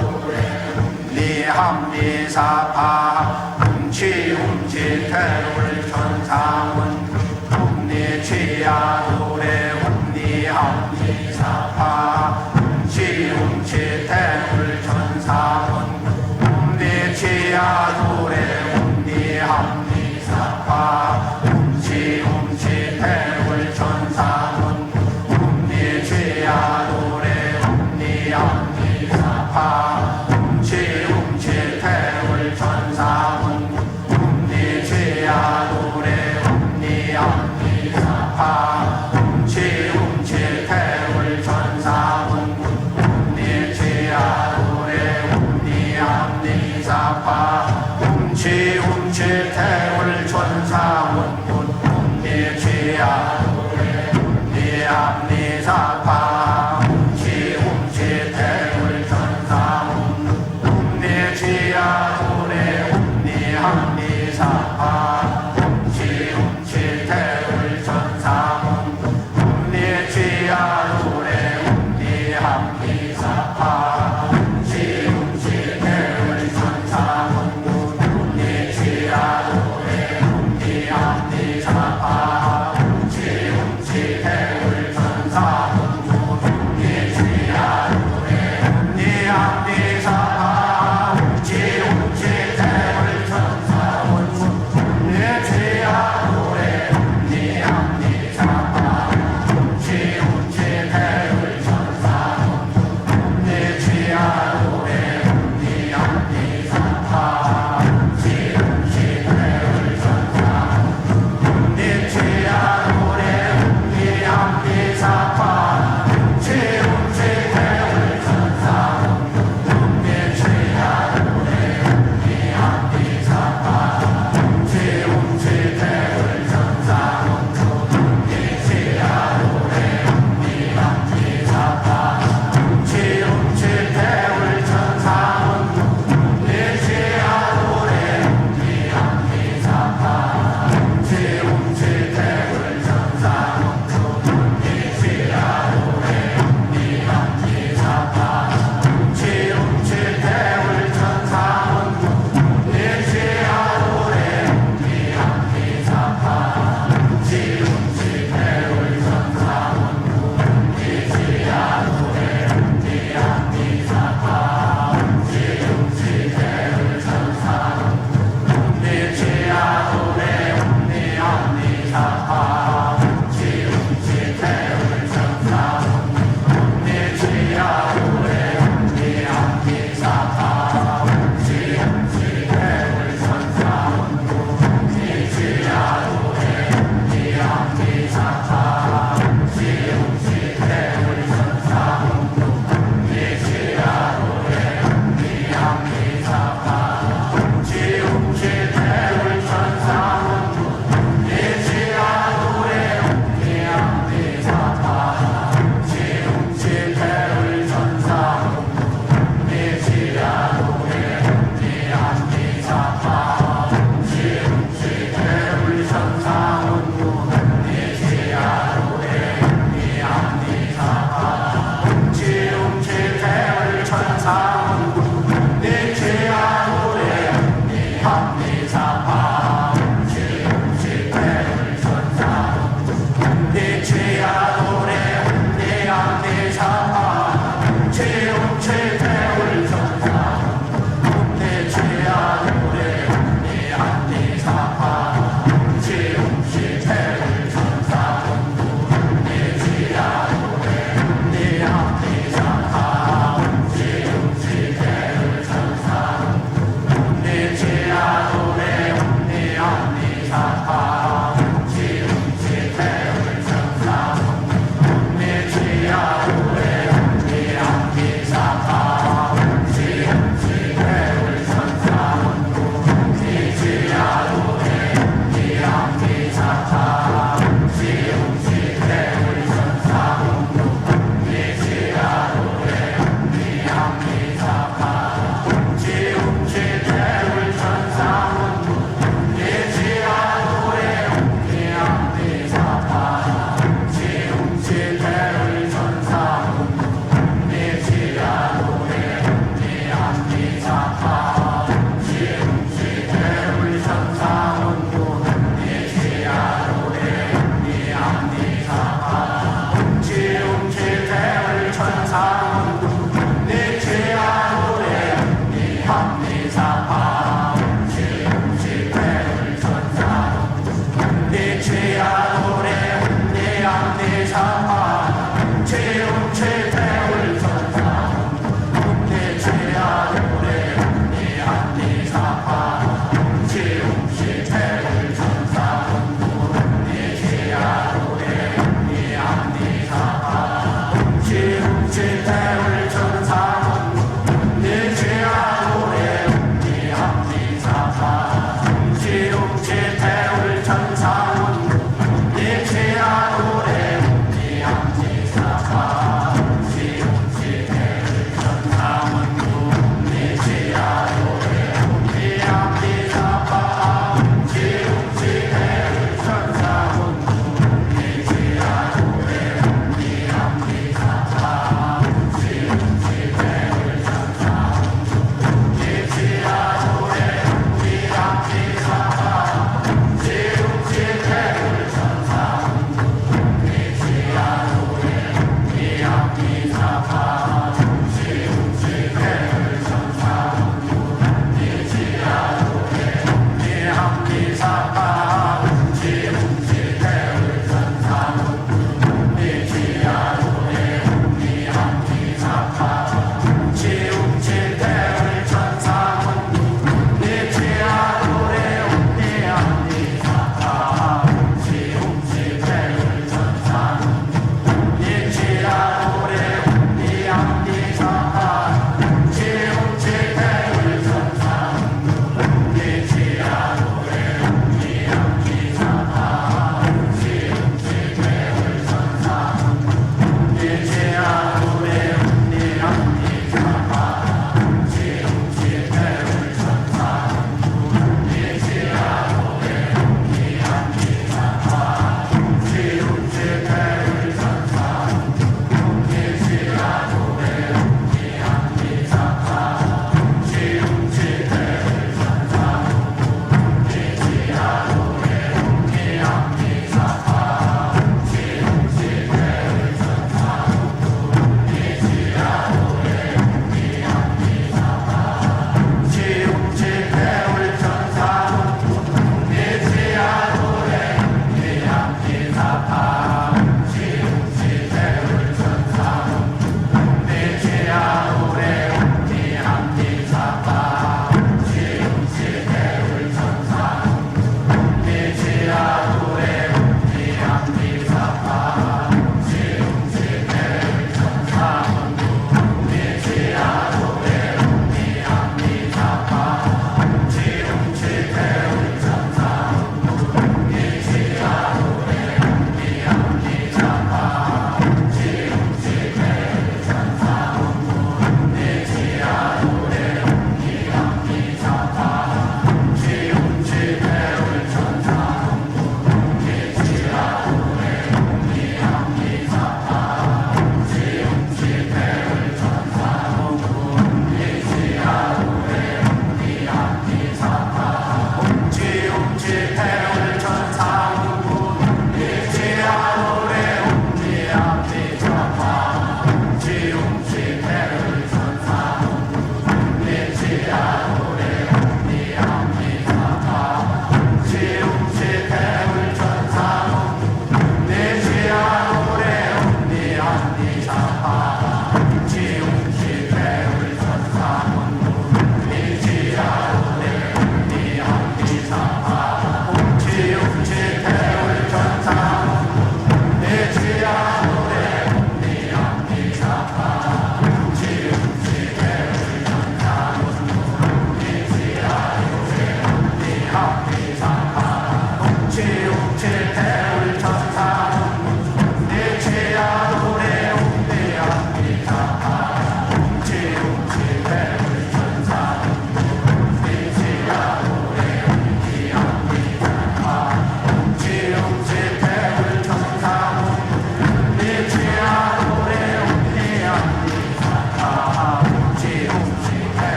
훔리합리사파 훔치 훔치 태울 천상원 훔리지야 노래 훔리합리사파 훔치 훔치 태울 천상원 훔리지야 노래 훔리합리사파 훔치 훔치 태울 천상원 훔리지야 노래 훔리합리사파 훔치 훔치 태울 천상원 훔리지야 노래 훔리합리사파 훔치 훔치 태울 천상원 훔리지야 노래 훔리합리사파 훔치 훔치 태울 천상원 훔리지야 노래 훔리합리사파 훔치 훔치 태울 천상원 훔리지야 노래 훔리합리사파 훔치 훔치 태울 천상원 훔리지야 노래 훔리합리사파 훔치 훔치 태울 천상원 훔리지야 노래 훔리합리사파 훔치 훔치 태울 천상원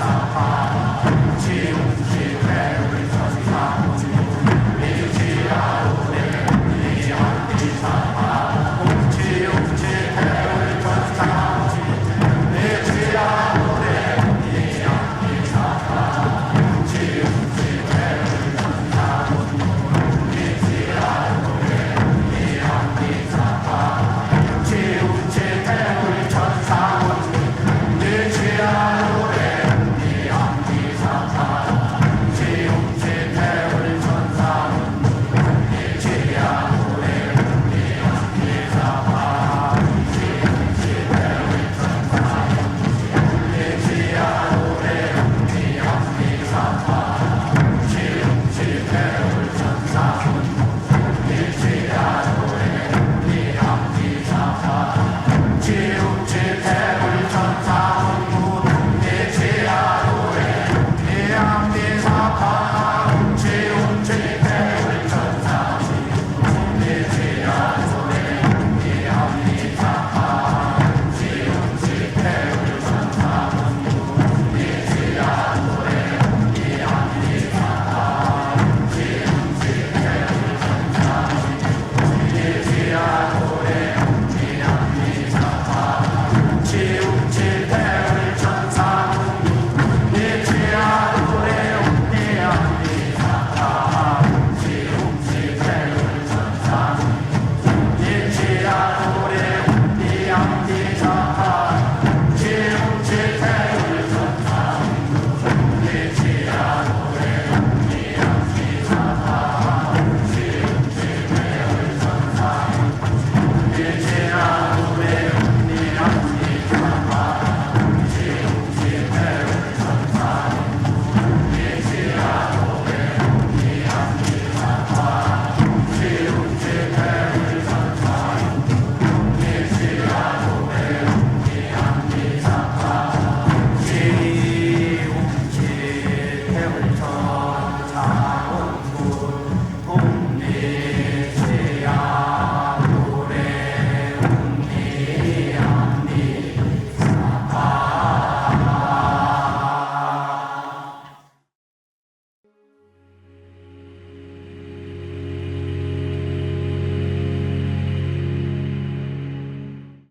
사하